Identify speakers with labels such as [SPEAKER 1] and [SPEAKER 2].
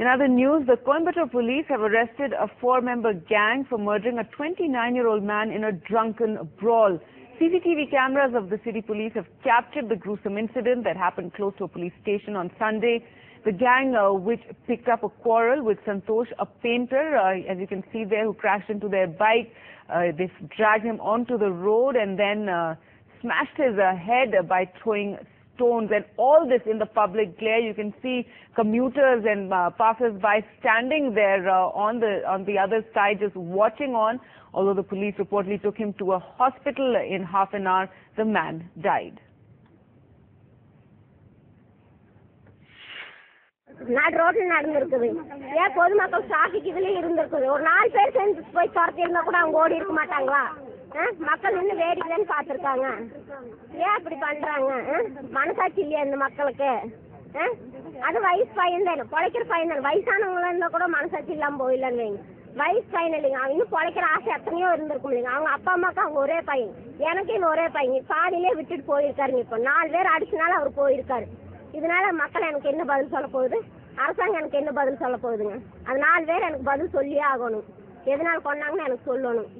[SPEAKER 1] In other news, the Coimbatore police have arrested a 4-member gang for murdering a 29-year-old man in a drunken brawl. CCTV cameras of the city police have captured the gruesome incident that happened close to a police station on Sunday. The gang, which picked up a quarrel with Santosh, a painter, as you can see there, who crashed into their bike. They dragged him onto the road and then smashed his head by throwing stones, and all this in the public glare. You can see commuters and passers-by standing there on the other side just watching on. Although the police reportedly took him to a hospital in half an hour, the man died.
[SPEAKER 2] நான் ரோட்ல நடந்துருக்குது ஏன் பொதுமக்கள் traffic இதுலயே இருந்திருக்குது ஒரு 4 பேர் சேர்ந்து போய் துரத்தி இருந்தா கூட அவங்க ஓடி இருக்க மாட்டாங்களா மக்கள் இன்னும் வேடிக்கைன்னு பார்த்துருக்காங்க ஏன் இப்படி பண்றாங்க மனசாட்சி இல்லையா இந்த மக்களுக்கு அது வயசு பையன் தானே பொழைக்கிற பையன் தானே வயசானவங்களா இருந்தா கூட மனசாட்சி இல்லாமல் போயிடலான்னு வைங்க வயசு பையன் இல்லைங்க அவன் இன்னும் பொழைக்கிற ஆசை எத்தனையோ இருந்திருக்கும் இல்லைங்க அவங்க அப்பா அம்மாவுக்கு அவங்க ஒரே பையன் எனக்கு இன்னும் ஒரே பையன் பாதியிலே விட்டுட்டு போயிருக்காருங்க இப்போ 4 பேர் அடிச்சனால அவர் போயிருக்காரு இதனால மக்கள் எனக்கு என்ன பதில் சொல்ல போகுது அரசாங்கம் எனக்கு என்ன பதில் சொல்ல போகுதுங்க அது 4 பேர் எனக்கு பதில் சொல்லியே ஆகணும் எதனால கொண்டாங்கன்னு எனக்கு சொல்லணும்